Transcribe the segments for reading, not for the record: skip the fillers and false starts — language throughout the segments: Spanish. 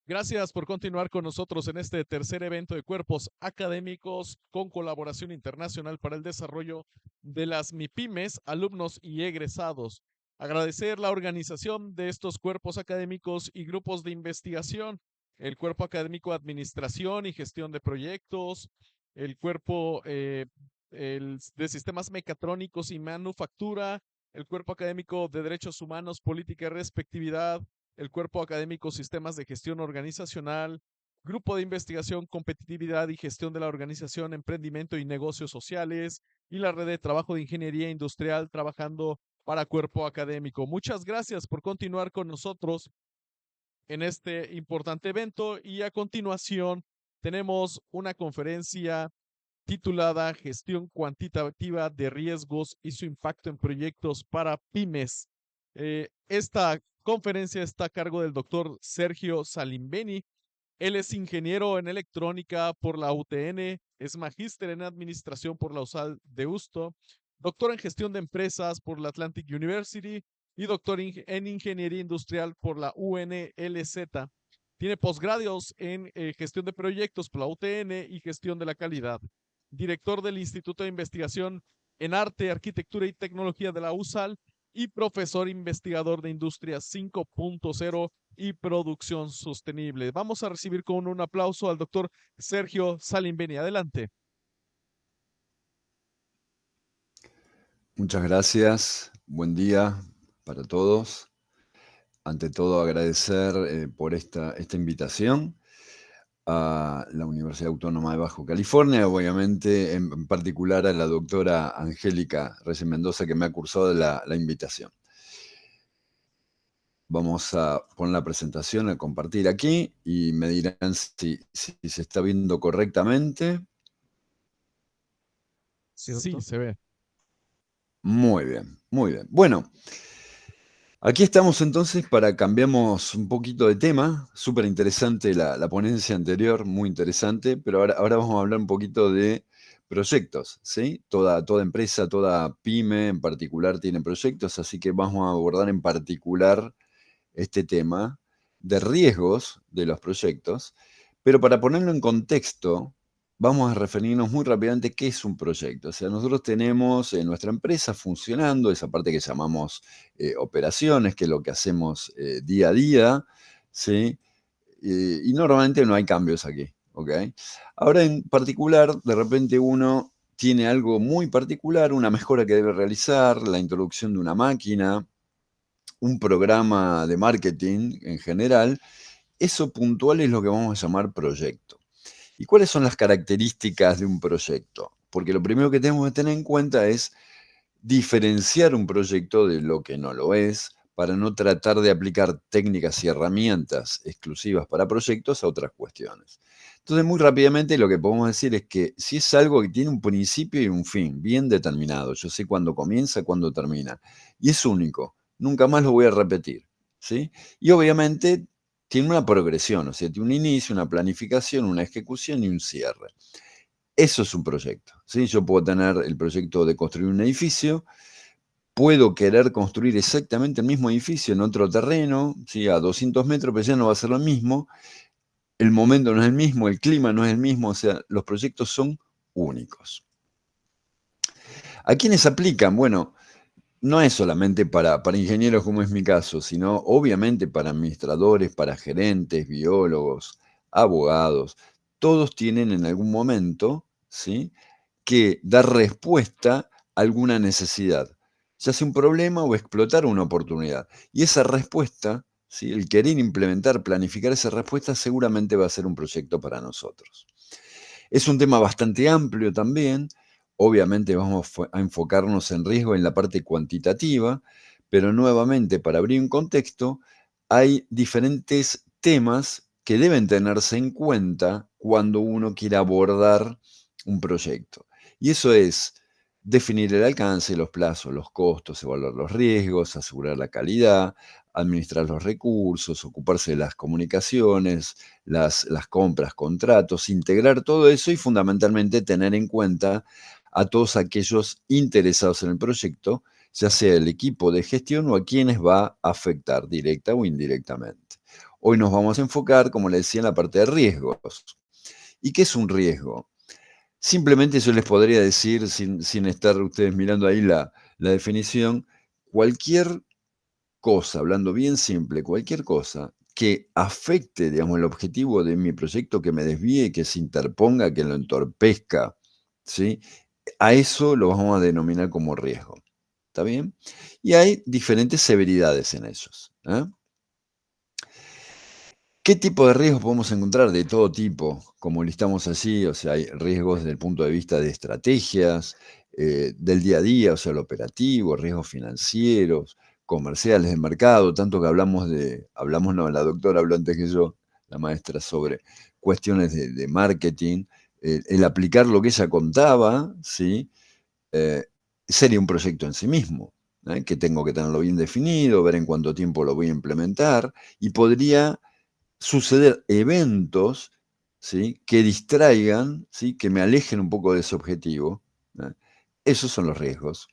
Gracias por continuar con nosotros en este tercer evento de cuerpos académicos con colaboración internacional para el desarrollo de las MIPIMES, alumnos y egresados. Agradecer la organización de estos cuerpos académicos y grupos de investigación, el Cuerpo Académico de Administración y Gestión de Proyectos, el Cuerpo de Sistemas Mecatrónicos y Manufactura, el Cuerpo Académico de Derechos Humanos, Política y Respectividad, el Cuerpo Académico Sistemas de Gestión Organizacional, Grupo de Investigación, Competitividad y Gestión de la Organización, Emprendimiento y Negocios Sociales, y la Red de Trabajo de Ingeniería Industrial trabajando para Cuerpo Académico. Muchas gracias por continuar con nosotros en este importante evento y a continuación tenemos una conferencia titulada Gestión Cuantitativa de Riesgos y su impacto en proyectos para pymes. Esta conferencia está a cargo del doctor Sergio Salimbeni. Él es ingeniero en electrónica por la UTN, es magíster en administración por la USAL de Usto, doctor en gestión de empresas por la Atlantic University y doctor en ingeniería industrial por la UNLZ. Tiene posgrados en gestión de proyectos por la UTN y gestión de la calidad. Director del Instituto de Investigación en Arte, Arquitectura y Tecnología de la USAL y profesor investigador de Industria 5.0 y producción sostenible. Vamos a recibir con un aplauso al doctor Sergio Salimbeni. Adelante. Muchas gracias. Buen día para todos. Ante todo, agradecer por esta invitación a la Universidad Autónoma de Bajo California, obviamente en particular a la doctora Angélica Reyes Mendoza, que me ha cursado la invitación. Vamos a poner la presentación, a compartir aquí, y me dirán si se está viendo correctamente. Sí, se ve. Muy bien, muy bien. Bueno, aquí estamos entonces para cambiamos un poquito de tema. Súper interesante la ponencia anterior, muy interesante, pero ahora vamos a hablar un poquito de proyectos, ¿sí? Toda empresa, toda pyme en particular tiene proyectos, así que vamos a abordar en particular este tema de riesgos de los proyectos, pero para ponerlo en contexto, vamos a referirnos muy rápidamente qué es un proyecto. O sea, nosotros tenemos en nuestra empresa funcionando esa parte que llamamos operaciones, que es lo que hacemos día a día, ¿sí? Y normalmente no hay cambios aquí, ¿ok? Ahora en particular, de repente uno tiene algo muy particular, una mejora que debe realizar, la introducción de una máquina, un programa de marketing en general, eso puntual es lo que vamos a llamar proyecto. ¿Y cuáles son las características de un proyecto? Porque lo primero que tenemos que tener en cuenta es diferenciar un proyecto de lo que no lo es, para no tratar de aplicar técnicas y herramientas exclusivas para proyectos a otras cuestiones. Entonces, muy rápidamente lo que podemos decir es que si es algo que tiene un principio y un fin bien determinado, yo sé cuándo comienza, cuándo termina, y es único, nunca más lo voy a repetir, ¿sí? Y obviamente tiene una progresión, o sea, tiene un inicio, una planificación, una ejecución y un cierre. Eso es un proyecto, ¿sí? Yo puedo tener el proyecto de construir un edificio, puedo querer construir exactamente el mismo edificio en otro terreno, ¿sí? A 200 metros, pero ya no va a ser lo mismo, el momento no es el mismo, el clima no es el mismo, o sea, los proyectos son únicos. ¿A quiénes aplican? Bueno, no es solamente para ingenieros como es mi caso, sino obviamente para administradores, para gerentes, biólogos, abogados. Todos tienen en algún momento, ¿sí?, que dar respuesta a alguna necesidad, ya sea un problema o explotar una oportunidad. Y esa respuesta, ¿sí?, el querer implementar, planificar esa respuesta, seguramente va a ser un proyecto para nosotros. Es un tema bastante amplio también. Obviamente vamos a enfocarnos en riesgo en la parte cuantitativa, pero nuevamente, para abrir un contexto, hay diferentes temas que deben tenerse en cuenta cuando uno quiere abordar un proyecto. Y eso es definir el alcance, los plazos, los costos, evaluar los riesgos, asegurar la calidad, administrar los recursos, ocuparse de las comunicaciones, las compras, contratos, integrar todo eso y fundamentalmente tener en cuenta a todos aquellos interesados en el proyecto, ya sea el equipo de gestión o a quienes va a afectar directa o indirectamente. Hoy nos vamos a enfocar, como les decía, en la parte de riesgos. ¿Y qué es un riesgo? Simplemente yo les podría decir, sin estar ustedes mirando ahí la definición, cualquier cosa, hablando bien simple, cualquier cosa que afecte, digamos, el objetivo de mi proyecto, que me desvíe, que se interponga, que lo entorpezca, ¿sí? A eso lo vamos a denominar como riesgo. ¿Está bien? Y hay diferentes severidades en ellos. ¿Eh? ¿Qué tipo de riesgos podemos encontrar? De todo tipo, como listamos allí, o sea, hay riesgos desde el punto de vista de estrategias, del día a día, o sea, el operativo, riesgos financieros, comerciales de mercado, tanto que hablamos no, la doctora habló antes que yo, la maestra, sobre cuestiones de marketing, el aplicar lo que ella contaba, ¿sí? Eh, sería un proyecto en sí mismo, que tengo que tenerlo bien definido, ver en cuánto tiempo lo voy a implementar, y podría suceder eventos, ¿sí? Que distraigan, ¿sí? Que me alejen un poco de ese objetivo. ¿Eh? Esos son los riesgos.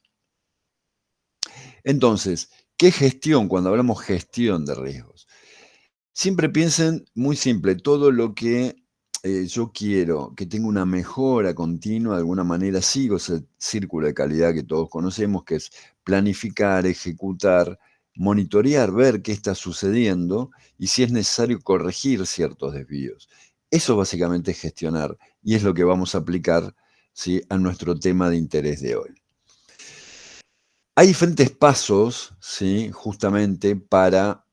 Entonces, ¿qué gestión? Cuando hablamos gestión de riesgos, siempre piensen muy simple, todo lo que yo quiero, que tenga una mejora continua, de alguna manera sigo ese círculo de calidad que todos conocemos, que es planificar, ejecutar, monitorear, ver qué está sucediendo y si es necesario corregir ciertos desvíos. Eso básicamente es gestionar y es lo que vamos a aplicar, ¿sí? A nuestro tema de interés de hoy. Hay diferentes pasos, ¿sí? Justamente para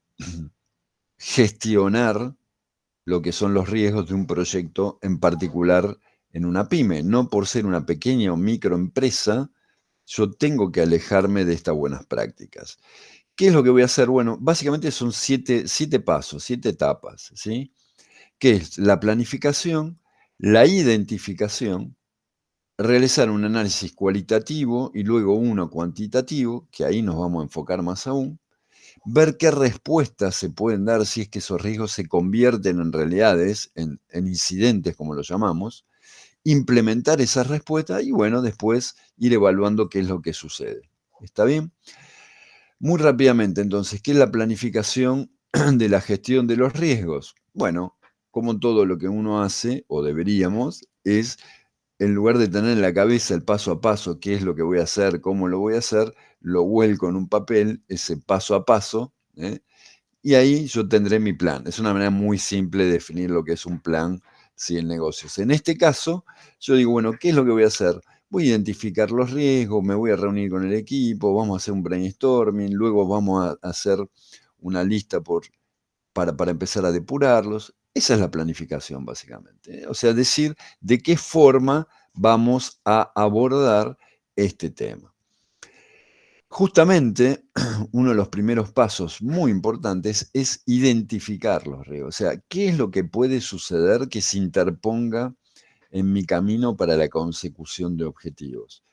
gestionar lo que son los riesgos de un proyecto en particular en una pyme. No por ser una pequeña o microempresa, yo tengo que alejarme de estas buenas prácticas. ¿Qué es lo que voy a hacer? Bueno, básicamente son siete pasos, 7 etapas, ¿sí? Que es la planificación, la identificación, realizar un análisis cualitativo y luego uno cuantitativo, que ahí nos vamos a enfocar más aún, ver qué respuestas se pueden dar si es que esos riesgos se convierten en realidades, en incidentes como lo llamamos, implementar esas respuestas y bueno, después ir evaluando qué es lo que sucede. ¿Está bien? Muy rápidamente, entonces, ¿qué es la planificación de la gestión de los riesgos? Bueno, como todo lo que uno hace, o deberíamos, es en lugar de tener en la cabeza el paso a paso, qué es lo que voy a hacer, cómo lo voy a hacer, lo vuelco en un papel, ese paso a paso, ¿eh? Y ahí yo tendré mi plan. Es una manera muy simple de definir lo que es un plan, ¿sí? En negocios. En este caso, yo digo, bueno, ¿qué es lo que voy a hacer? Voy a identificar los riesgos, me voy a reunir con el equipo, vamos a hacer un brainstorming, luego vamos a hacer una lista para empezar a depurarlos. Esa es la planificación, básicamente. O sea, decir de qué forma vamos a abordar este tema. Justamente, uno de los primeros pasos muy importantes es identificar los riesgos. O sea, ¿qué es lo que puede suceder que se interponga en mi camino para la consecución de objetivos?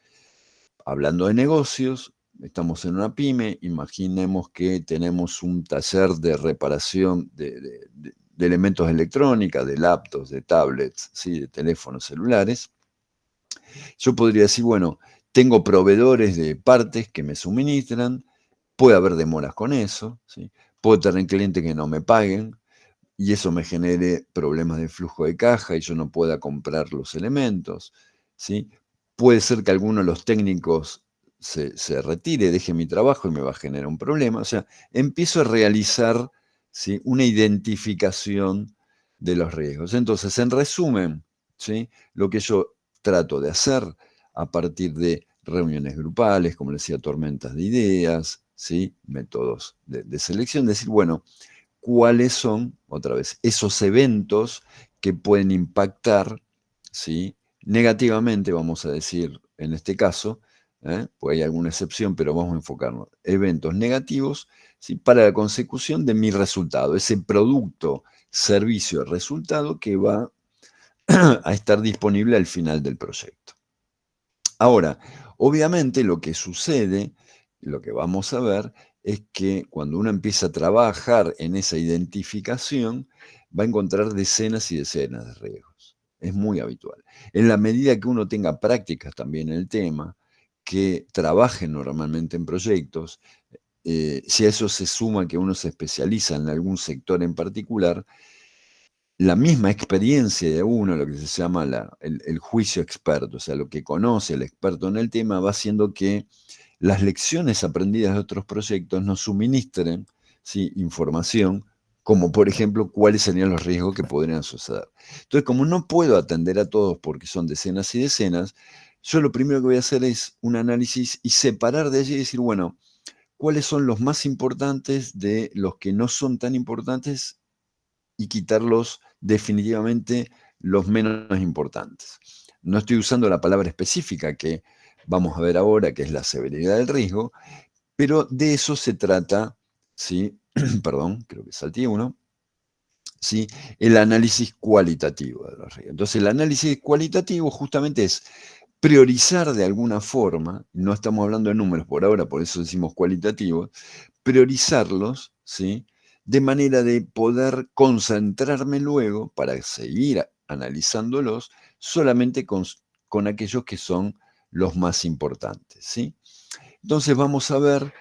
Hablando de negocios, estamos en una pyme, imaginemos que tenemos un taller de reparación de elementos de electrónica, de laptops, de tablets, ¿sí? De teléfonos celulares. Yo podría decir, bueno, tengo proveedores de partes que me suministran, puede haber demoras con eso, ¿sí? Puedo tener clientes que no me paguen y eso me genere problemas de flujo de caja y yo no pueda comprar los elementos, ¿sí? Puede ser que alguno de los técnicos se retire, deje mi trabajo y me va a generar un problema. O sea, empiezo a realizar, ¿sí? Una identificación de los riesgos. Entonces, en resumen, ¿sí? Lo que yo trato de hacer a partir de reuniones grupales, como les decía, tormentas de ideas, ¿sí? Métodos de selección, decir, bueno, cuáles son, otra vez, esos eventos que pueden impactar, ¿sí? Negativamente, vamos a decir, en este caso, pues hay alguna excepción, pero vamos a enfocarnos, eventos negativos, ¿sí? Para la consecución de mi resultado, ese producto, servicio, resultado que va a estar disponible al final del proyecto. Ahora, obviamente lo que sucede, lo que vamos a ver, es que cuando uno empieza a trabajar en esa identificación, va a encontrar decenas y decenas de riesgos. Es muy habitual. En la medida que uno tenga prácticas también en el tema, que trabajen normalmente en proyectos, si a eso se suma que uno se especializa en algún sector en particular, la misma experiencia de uno, lo que se llama el juicio experto, o sea, lo que conoce el experto en el tema, va haciendo que las lecciones aprendidas de otros proyectos nos suministren, ¿sí?, información, como por ejemplo cuáles serían los riesgos que podrían suceder. Entonces, como no puedo atender a todos porque son decenas y decenas, yo lo primero que voy a hacer es un análisis y separar de allí y decir, bueno, cuáles son los más importantes de los que no son tan importantes y quitarlos definitivamente los menos importantes. No estoy usando la palabra específica que vamos a ver ahora, que es la severidad del riesgo, pero de eso se trata, ¿sí? Perdón, creo que salté uno, ¿sí? El análisis cualitativo de los riesgos. Entonces, el análisis cualitativo justamente es priorizar de alguna forma, no estamos hablando de números por ahora, por eso decimos cualitativos, priorizarlos, ¿sí?, de manera de poder concentrarme luego para seguir analizándolos solamente con aquellos que son los más importantes, ¿sí? Entonces vamos a ver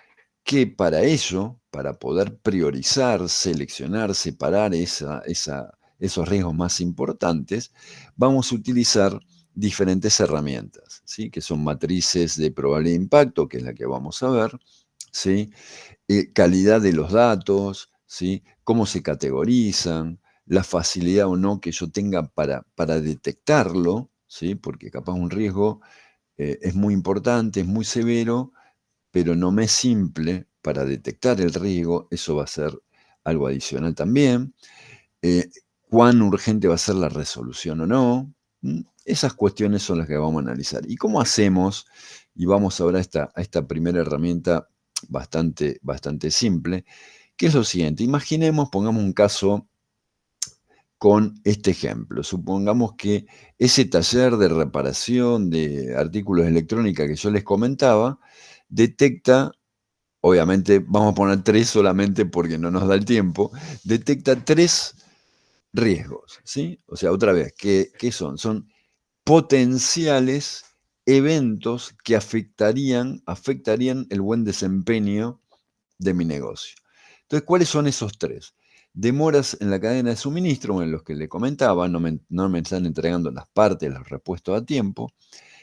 que para ello, para poder priorizar, seleccionar, separar esos riesgos más importantes, vamos a utilizar diferentes herramientas, ¿sí?, que son matrices de probabilidad de impacto, que es la que vamos a ver, ¿sí?, calidad de los datos, ¿sí?, cómo se categorizan, la facilidad o no que yo tenga para detectarlo, ¿sí?, porque capaz un riesgo es muy importante, es muy severo, pero no me es simple para detectar el riesgo, eso va a ser algo adicional también. Cuán urgente va a ser la resolución o no. Esas cuestiones son las que vamos a analizar. ¿Y cómo hacemos? Y vamos ahora a esta primera herramienta bastante simple, que es lo siguiente. Imaginemos, pongamos un caso con este ejemplo. Supongamos que ese taller de reparación de artículos electrónicos que yo les comentaba detecta, obviamente vamos a poner 3 solamente porque no nos da el tiempo, detecta 3 riesgos, ¿sí? O sea, otra vez, ¿qué son? Son potenciales eventos que afectarían el buen desempeño de mi negocio. Entonces, ¿cuáles son esos 3? Demoras en la cadena de suministro, en los que le comentaba, no me están entregando las partes, los repuestos a tiempo.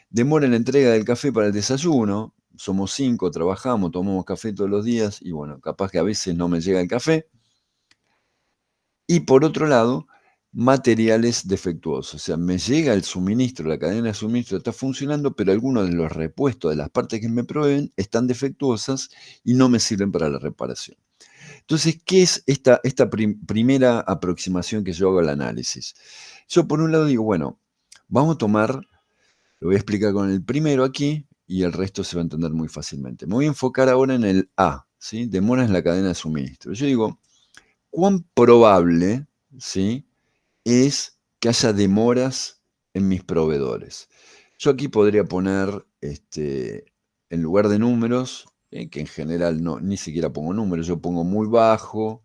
Demora en la entrega del café para el desayuno. Somos 5, trabajamos, tomamos café todos los días y bueno, capaz que a veces no me llega el café. Y por otro lado, materiales defectuosos. O sea, me llega el suministro, la cadena de suministro está funcionando, pero algunos de los repuestos de las partes que me proveen están defectuosas y no me sirven para la reparación. Entonces, ¿qué es esta primera aproximación que yo hago al análisis? Yo por un lado digo, bueno, vamos a tomar, lo voy a explicar con el primero aquí y el resto se va a entender muy fácilmente. Me voy a enfocar ahora en el A, ¿sí? Demoras en la cadena de suministro. Yo digo, ¿cuán probable, ¿sí?, es que haya demoras en mis proveedores? Yo aquí podría poner, en lugar de números, que en general no, ni siquiera pongo números, yo pongo muy bajo,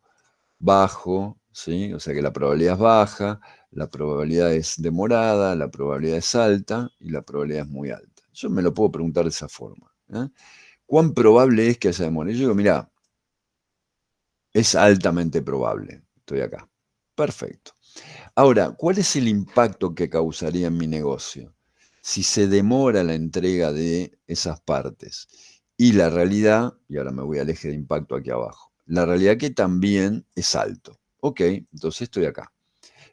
bajo, ¿sí? O sea que la probabilidad es baja, la probabilidad es demorada, la probabilidad es alta y la probabilidad es muy alta. Yo me lo puedo preguntar de esa forma, ¿eh? ¿Cuán probable es que haya demora? Y yo digo, mira, es altamente probable. Estoy acá. Perfecto. Ahora, ¿cuál es el impacto que causaría en mi negocio si se demora la entrega de esas partes? Y la realidad, y ahora me voy al eje de impacto aquí abajo, la realidad que también es alto. Ok, entonces estoy acá.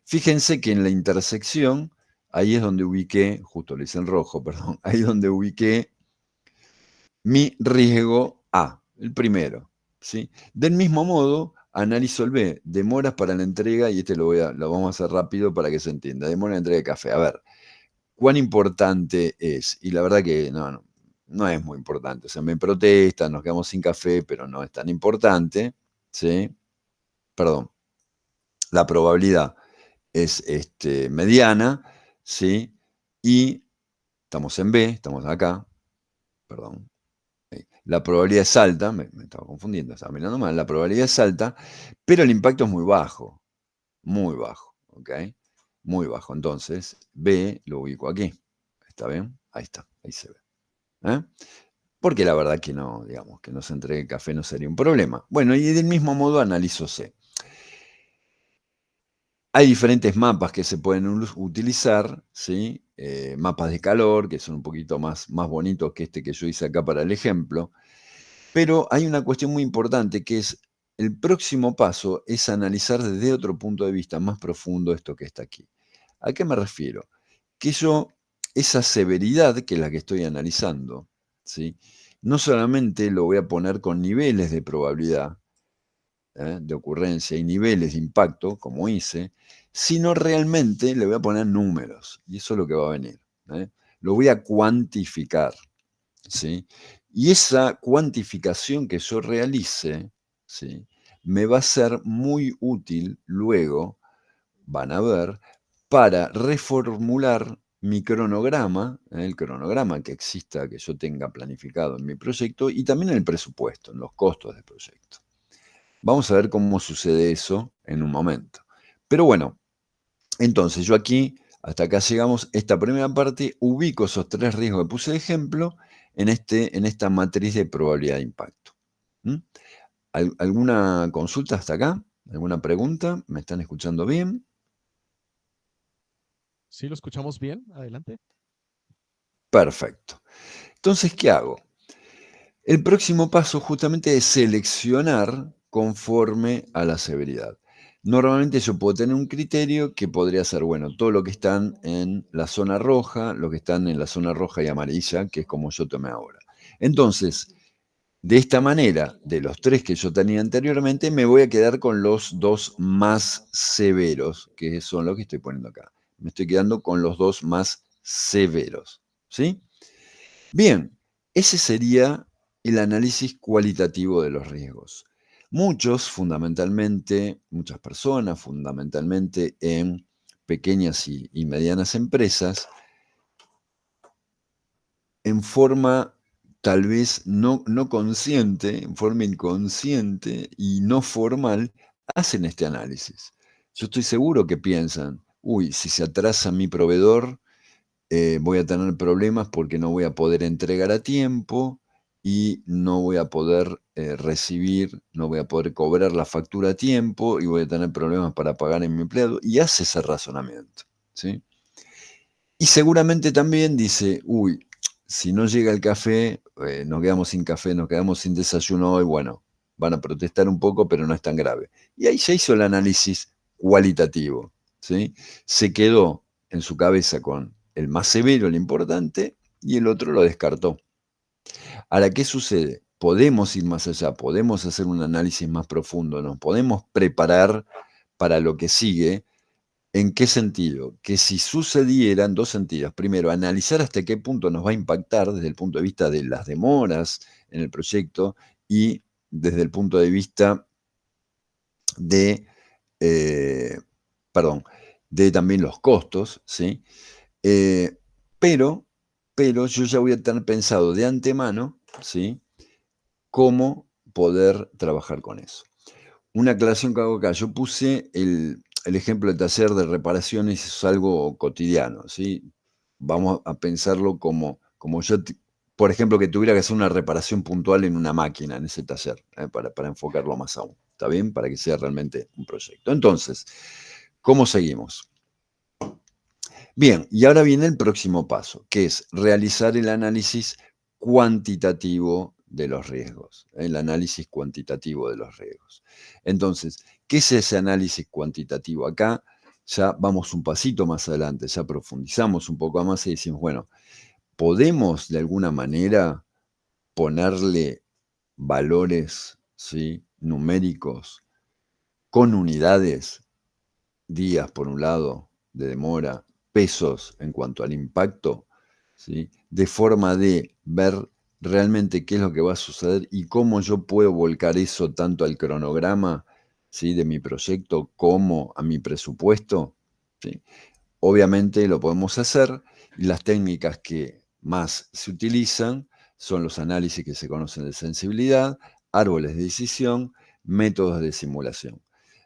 Fíjense que en la intersección, ahí es donde ubiqué, justo lo hice en rojo, perdón, ahí es donde ubiqué mi riesgo A, el primero, ¿sí? Del mismo modo, analizo el B, demoras para la entrega, y lo vamos a hacer rápido para que se entienda. Demora en la entrega de café. A ver, ¿cuán importante es? Y la verdad que no es muy importante. O sea, me protestan, nos quedamos sin café, pero no es tan importante, ¿sí? Perdón, la probabilidad es mediana, ¿sí? Y estamos en B, estamos acá, perdón. La probabilidad es alta, me estaba confundiendo, estaba mirando mal, la probabilidad es alta, pero el impacto es muy bajo, ¿ok? Muy bajo. Entonces, B lo ubico aquí. ¿Está bien? Ahí está, ahí se ve. ¿eh? Porque la verdad que no, digamos, que no se entregue café no sería un problema. Bueno, y del mismo modo analizo C. Hay diferentes mapas que se pueden utilizar, ¿sí? Mapas de calor, que son un poquito más bonitos que este que yo hice acá para el ejemplo. Pero hay una cuestión muy importante que es, el próximo paso es analizar desde otro punto de vista más profundo esto que está aquí. ¿A qué me refiero? Que yo, esa severidad que es la que estoy analizando, ¿sí? No solamente lo voy a poner con niveles de probabilidad, de ocurrencia y niveles de impacto, como hice, sino realmente le voy a poner números, y eso es lo que va a venir. Lo voy a cuantificar, ¿sí? Y esa cuantificación que yo realice, ¿sí? Me va a ser muy útil luego, van a ver, para reformular mi cronograma, el cronograma que exista, que yo tenga planificado en mi proyecto, y también en el presupuesto, en los costos del proyecto. Vamos a ver cómo sucede eso en un momento. Pero bueno, entonces yo aquí, hasta acá llegamos, esta primera parte, ubico esos 3 riesgos que puse de ejemplo en esta matriz de probabilidad de impacto. ¿Mm? ¿Alguna consulta hasta acá? ¿Alguna pregunta? ¿Me están escuchando bien? ¿Sí lo escuchamos bien? Adelante. Perfecto. Entonces, ¿qué hago? El próximo paso justamente es seleccionar conforme a la severidad. Normalmente yo puedo tener un criterio que podría ser, bueno, todo lo que están en la zona roja, lo que están en la zona roja y amarilla, que es como yo tomé ahora. Entonces, de esta manera, de los 3 que yo tenía anteriormente, me voy a quedar con los 2 más severos, que son los que estoy poniendo acá. Me estoy quedando con los 2 más severos, ¿sí? Bien, ese sería el análisis cualitativo de los riesgos. Muchas personas, fundamentalmente en pequeñas y medianas empresas, en forma tal vez no consciente, en forma inconsciente y no formal, hacen este análisis. Yo estoy seguro que piensan, uy, si se atrasa mi proveedor, voy a tener problemas porque no voy a poder entregar a tiempo y no voy a poder recibir, no voy a poder cobrar la factura a tiempo y voy a tener problemas para pagar en mi empleado. Y hace ese razonamiento, ¿sí? Y seguramente también dice, uy, si no llega el café, nos quedamos sin café, nos quedamos sin desayuno hoy, bueno, van a protestar un poco, pero no es tan grave. Y ahí se hizo el análisis cualitativo, ¿sí? Se quedó en su cabeza con el más severo, el importante, y el otro lo descartó. Ahora, ¿qué sucede? Podemos ir más allá, podemos hacer un análisis más profundo, nos podemos preparar para lo que sigue. ¿En qué sentido? Que si sucediera en 2 sentidos. Primero, analizar hasta qué punto nos va a impactar desde el punto de vista de las demoras en el proyecto y desde el punto de vista de, eh, perdón, de también los costos, ¿sí? Eh, pero, pero yo ya voy a tener pensado de antemano, ¿sí? Cómo poder trabajar con eso. Una aclaración que hago acá, yo puse el ejemplo del taller de reparaciones, es algo cotidiano, ¿sí? Vamos a pensarlo como yo, por ejemplo, que tuviera que hacer una reparación puntual en una máquina en ese taller, para enfocarlo más aún, ¿está bien? Para que sea realmente un proyecto. Entonces, ¿cómo seguimos? Bien, y ahora viene el próximo paso, que es realizar el análisis cuantitativo de los riesgos, el análisis cuantitativo de los riesgos. Entonces, ¿qué es ese análisis cuantitativo? Acá ya vamos un pasito más adelante, ya profundizamos un poco más y decimos, bueno, ¿podemos de alguna manera ponerle valores, ¿sí? Numéricos con unidades, días por un lado de demora, pesos en cuanto al impacto, ¿sí? De forma de ver realmente qué es lo que va a suceder y cómo yo puedo volcar eso tanto al cronograma, ¿sí? De mi proyecto como a mi presupuesto, ¿sí? Obviamente lo podemos hacer y las técnicas que más se utilizan son los análisis que se conocen de sensibilidad, árboles de decisión, métodos de simulación.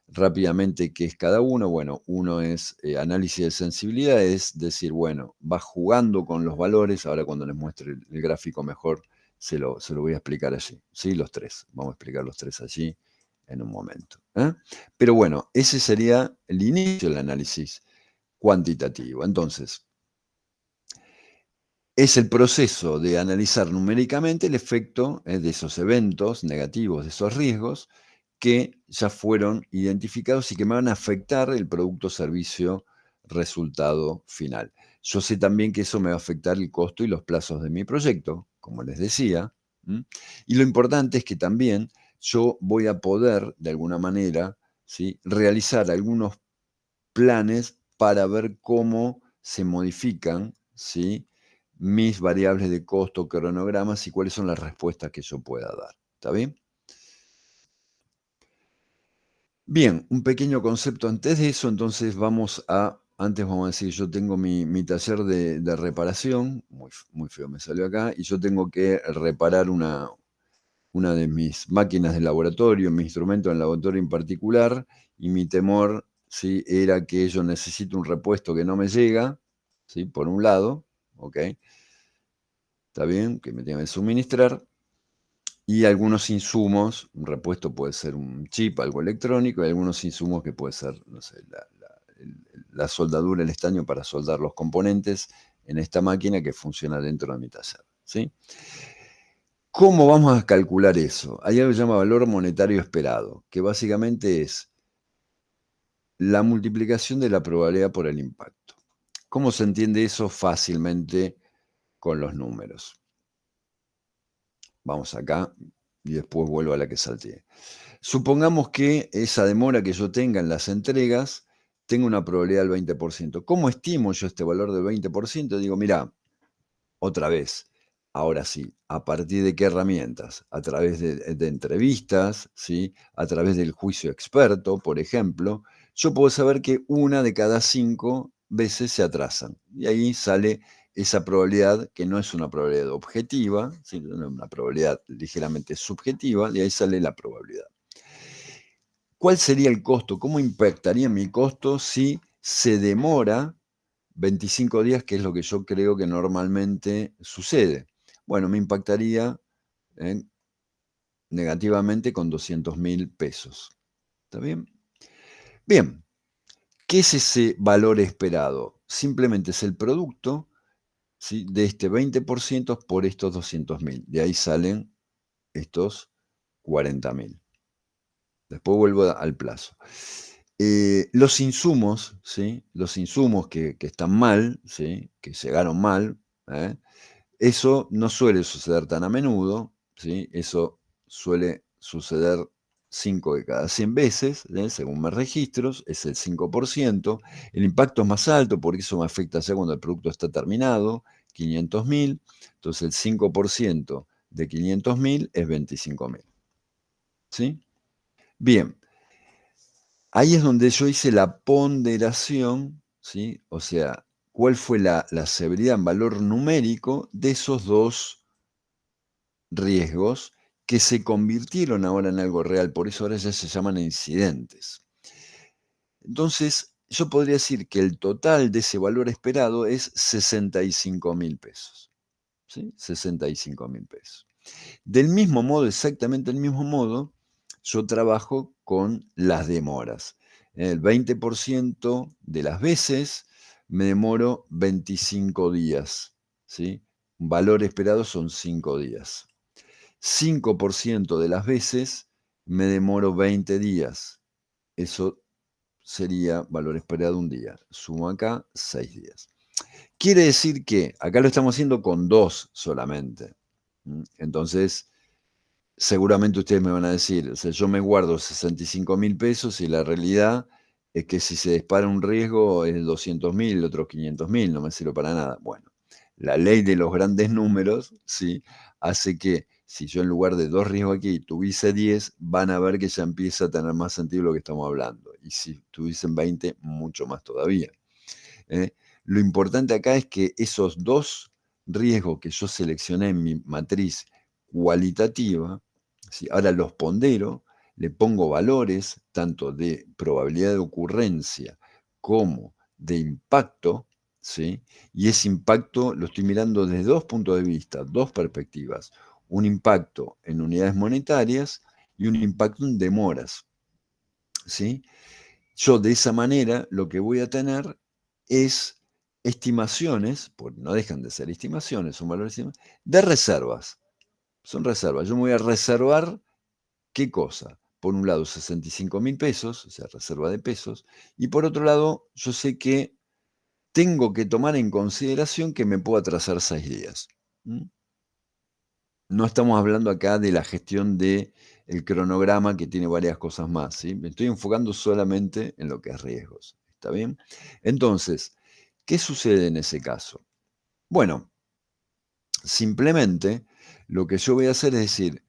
rápidamente qué es cada uno. Bueno, uno es análisis de sensibilidad, es decir, bueno, vas jugando con los valores. Ahora cuando les muestre el gráfico mejor, se lo voy a explicar allí. ¿Sí? Los tres. Vamos a explicar los tres allí en un momento. Pero bueno, ese sería el inicio del análisis cuantitativo. Entonces, es el proceso de analizar numéricamente el efecto de esos eventos negativos, de esos riesgos, que ya fueron identificados y que me van a afectar el producto, servicio, resultado final. Yo sé también que eso me va a afectar el costo y los plazos de mi proyecto, como les decía. Y lo importante es que también yo voy a poder, de alguna manera, ¿sí?, realizar algunos planes para ver cómo se modifican, ¿sí?, mis variables de costo, cronogramas y cuáles son las respuestas que yo pueda dar. ¿Está bien? Bien, un pequeño concepto antes de eso. Entonces antes vamos a decir, yo tengo mi taller de reparación, muy feo me salió acá, y yo tengo que reparar una de mis máquinas de laboratorio, mi instrumento en laboratorio en particular, y mi temor, ¿sí?, era que yo necesito un repuesto que no me llega, ¿sí?, por un lado, ¿ok? Está bien, que me tenga que suministrar, y algunos insumos. Un repuesto puede ser un chip, algo electrónico, y algunos insumos que puede ser, no sé, la soldadura, el estaño para soldar los componentes en esta máquina que funciona dentro de mi taller, ¿sí? ¿Cómo vamos a calcular eso? Hay algo que se llama valor monetario esperado, que básicamente es la multiplicación de la probabilidad por el impacto. ¿Cómo se entiende eso fácilmente con los números? Vamos acá y después vuelvo a la que salteé. Supongamos que esa demora que yo tenga en las entregas tenga una probabilidad del 20%. ¿Cómo estimo yo este valor del 20%? Digo, mira, otra vez, ahora sí, ¿a partir de qué herramientas? A través de entrevistas, ¿sí?, a través del juicio experto, por ejemplo. Yo puedo saber que una de cada 5 veces se atrasan. Y ahí sale esa probabilidad, que no es una probabilidad objetiva, sino una probabilidad ligeramente subjetiva, y ahí sale la probabilidad. ¿Cuál sería el costo? ¿Cómo impactaría mi costo si se demora 25 días, que es lo que yo creo que normalmente sucede? Bueno, me impactaría negativamente con 200.000 pesos. ¿Está bien? Bien, ¿qué es ese valor esperado? Simplemente es el producto, ¿sí?, de este 20% por estos 200.000. De ahí salen estos 40.000. Después vuelvo al plazo. Los insumos, ¿sí?, los insumos que están mal, ¿sí?, que llegaron mal, eso no suele suceder tan a menudo, ¿sí? Eso suele suceder 5 de cada 100 veces, según mis registros, es el 5%. El impacto es más alto porque eso me afecta ya cuando el producto está terminado, 500.000. Entonces el 5% de 500.000 es 25.000. ¿Sí? Bien, ahí es donde yo hice la ponderación, ¿sí? O sea, cuál fue la severidad en valor numérico de esos dos riesgos que se convirtieron ahora en algo real, por eso ahora ya se llaman incidentes. Entonces, yo podría decir que el total de ese valor esperado es 65.000 pesos. ¿Sí? 65.000 pesos. Del mismo modo, exactamente del mismo modo, yo trabajo con las demoras. El 20% de las veces me demoro 25 días. ¿Sí? Un valor esperado son 5 días. 5% de las veces me demoro 20 días. Eso sería valor esperado un día. Sumo acá 6 días. Quiere decir que acá lo estamos haciendo con 2 solamente. Entonces, seguramente ustedes me van a decir, o sea, yo me guardo 65.000 pesos y la realidad es que si se dispara un riesgo es 200.000, otros 500.000, no me sirve para nada. Bueno, la ley de los grandes números, ¿sí?, hace que si yo en lugar de 2 riesgos aquí tuviese 10, van a ver que ya empieza a tener más sentido lo que estamos hablando. Y si tuviesen 20, mucho más todavía. Lo importante acá es que esos 2 riesgos que yo seleccioné en mi matriz cualitativa, ¿sí?, ahora los pondero le pongo valores tanto de probabilidad de ocurrencia como de impacto, ¿sí? Y ese impacto lo estoy mirando desde dos puntos de vista, dos perspectivas. Un impacto en unidades monetarias y un impacto en demoras, ¿sí? Yo de esa manera lo que voy a tener es estimaciones, porque no dejan de ser estimaciones, son valores de reservas. Son reservas. Yo me voy a reservar, ¿qué cosa? Por un lado, 65.000 pesos, o sea, reserva de pesos, y por otro lado, yo sé que tengo que tomar en consideración que me puedo atrasar 6 días. No estamos hablando acá de la gestión del cronograma que tiene varias cosas más, ¿sí? Me estoy enfocando solamente en lo que es riesgos, ¿está bien? Entonces, ¿qué sucede en ese caso? Bueno, simplemente lo que yo voy a hacer es decir,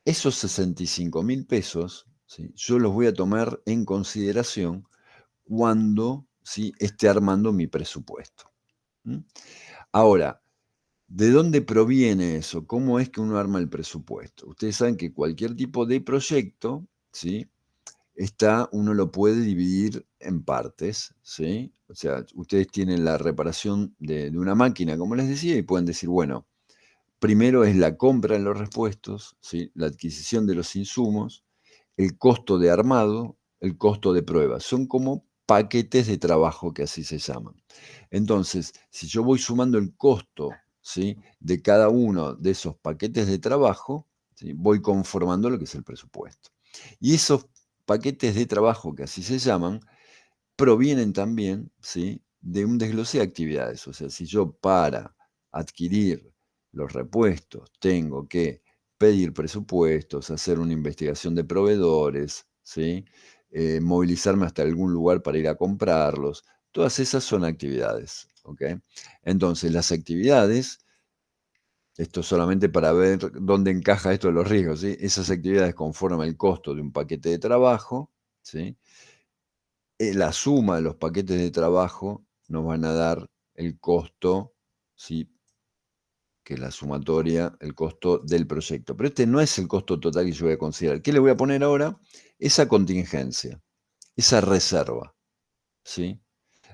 esos 65.000 pesos, ¿sí? Yo los voy a tomar en consideración cuando, ¿sí?, esté armando mi presupuesto. Ahora, ¿de dónde proviene eso? ¿Cómo es que uno arma el presupuesto? Ustedes saben que cualquier tipo de proyecto, ¿sí?, uno lo puede dividir en partes, ¿sí? O sea, ustedes tienen la reparación de una máquina, como les decía, y pueden decir, bueno, primero es la compra de los repuestos, ¿sí?, la adquisición de los insumos, el costo de armado, el costo de prueba. Son como paquetes de trabajo que así se llaman. Entonces, si yo voy sumando el costo, ¿sí?, de cada uno de esos paquetes de trabajo, ¿sí?, voy conformando lo que es el presupuesto. Y esos paquetes de trabajo, que así se llaman, provienen también, ¿sí?, de un desglose de actividades. O sea, si yo para adquirir los repuestos tengo que pedir presupuestos, hacer una investigación de proveedores, ¿sí?, movilizarme hasta algún lugar para ir a comprarlos, todas esas son actividades, ¿ok? Entonces, las actividades, esto solamente para ver dónde encaja esto de los riesgos, ¿sí? Esas actividades conforman el costo de un paquete de trabajo, ¿sí? La suma de los paquetes de trabajo nos van a dar el costo, ¿sí?, que es la sumatoria, el costo del proyecto. Pero este no es el costo total que yo voy a considerar. ¿Qué le voy a poner ahora? Esa contingencia, esa reserva, ¿sí?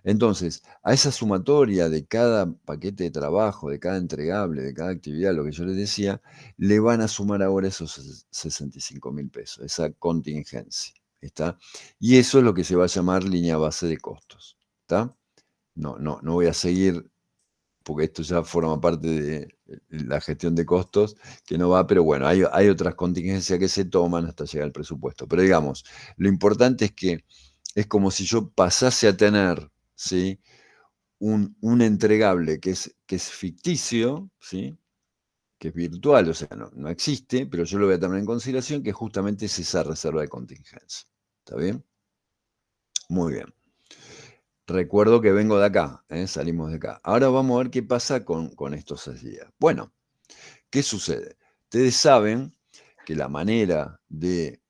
Entonces, a esa sumatoria de cada paquete de trabajo, de cada entregable, de cada actividad, lo que yo les decía, le van a sumar ahora esos 65.000 pesos, esa contingencia, ¿está? Y eso es lo que se va a llamar línea base de costos, ¿está? No voy a seguir, porque esto ya forma parte de la gestión de costos, que no va, pero bueno, hay otras contingencias que se toman hasta llegar al presupuesto. Pero digamos, lo importante es que es como si yo pasase a tener, ¿sí?, un entregable que es ficticio, ¿sí?, que es virtual, o sea, no existe, pero yo lo voy a tomar en consideración, que justamente es esa reserva de contingencia. ¿Está bien? Muy bien. Recuerdo que vengo de acá, salimos de acá. Ahora vamos a ver qué pasa con estos 6 días. Bueno, ¿qué sucede? Ustedes saben que la manera de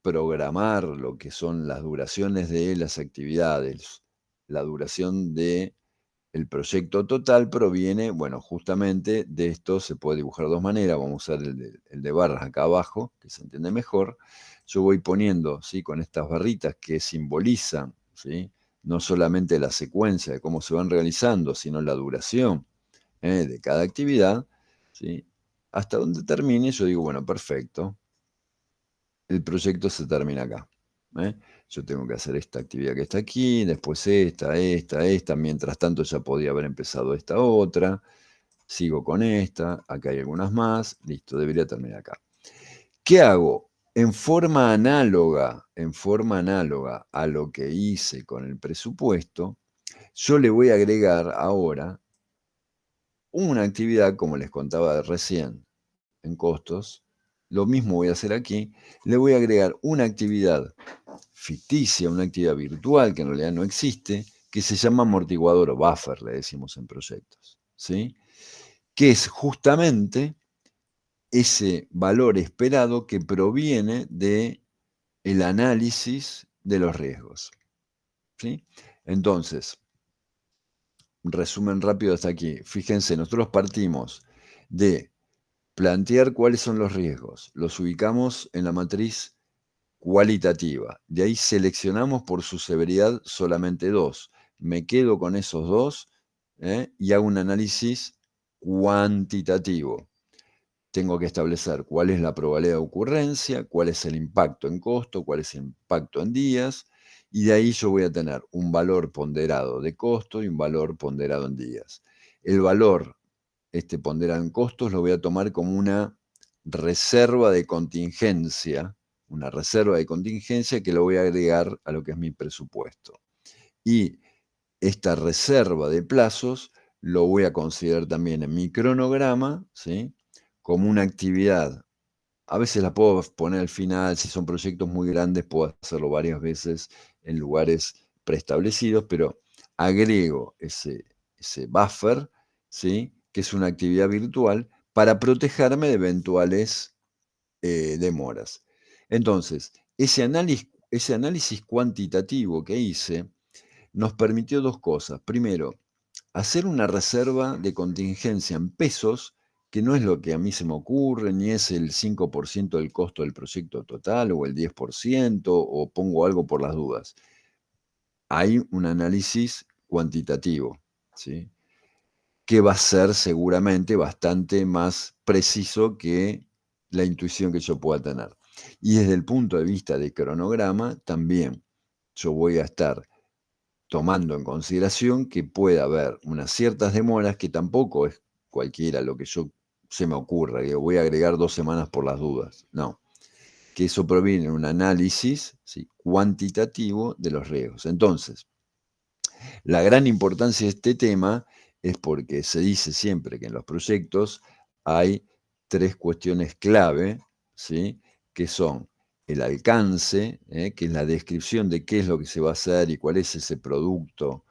programar lo que son las duraciones de las actividades, la duración de el proyecto total proviene, bueno, justamente de esto se puede dibujar de dos maneras. Vamos a usar el de barras acá abajo, que se entiende mejor. Yo voy poniendo, ¿sí?, con estas barritas que simbolizan, ¿sí?, no solamente la secuencia de cómo se van realizando, sino la duración de cada actividad, ¿sí? Hasta donde termine, yo digo, bueno, perfecto, el proyecto se termina acá. Yo tengo que hacer esta actividad que está aquí, después esta, mientras tanto ya podía haber empezado esta otra, sigo con esta, acá hay algunas más, listo, debería terminar acá. ¿Qué hago? En forma análoga a lo que hice con el presupuesto, yo le voy a agregar ahora una actividad, como les contaba recién, en costos. Lo mismo voy a hacer aquí. Le voy a agregar una actividad ficticia, una actividad virtual que en realidad no existe, que se llama amortiguador o buffer, le decimos en proyectos, ¿sí?, que es justamente ese valor esperado que proviene de el análisis de los riesgos, ¿sí? Entonces, resumen rápido hasta aquí. Fíjense, nosotros partimos de plantear cuáles son los riesgos. Los ubicamos en la matriz cualitativa. De ahí seleccionamos por su severidad solamente 2. Me quedo con esos 2 y hago un análisis cuantitativo. Tengo que establecer cuál es la probabilidad de ocurrencia, cuál es el impacto en costo, cuál es el impacto en días, y de ahí yo voy a tener un valor ponderado de costo y un valor ponderado en días. El valor ponderado en costos lo voy a tomar como una reserva de contingencia, que lo voy a agregar a lo que es mi presupuesto. Y esta reserva de plazos lo voy a considerar también en mi cronograma, ¿sí?, como una actividad. A veces la puedo poner al final, si son proyectos muy grandes puedo hacerlo varias veces en lugares preestablecidos, pero agrego ese buffer, ¿sí?, que es una actividad virtual para protegerme de eventuales demoras. Entonces, ese análisis cuantitativo que hice nos permitió 2 cosas. Primero, hacer una reserva de contingencia en pesos, que no es lo que a mí se me ocurre, ni es el 5% del costo del proyecto total o el 10%, o pongo algo por las dudas. Hay un análisis cuantitativo, ¿sí?, que va a ser seguramente bastante más preciso que la intuición que yo pueda tener. Y desde el punto de vista de cronograma, también yo voy a estar tomando en consideración que puede haber unas ciertas demoras, que tampoco es cualquiera lo que se me ocurra, que voy a agregar 2 semanas por las dudas. No, que eso proviene de un análisis, ¿sí?, cuantitativo de los riesgos. Entonces, la gran importancia de este tema es porque se dice siempre que en los proyectos hay 3 cuestiones clave, ¿sí?, que son el alcance, que es la descripción de qué es lo que se va a hacer y cuál es ese producto,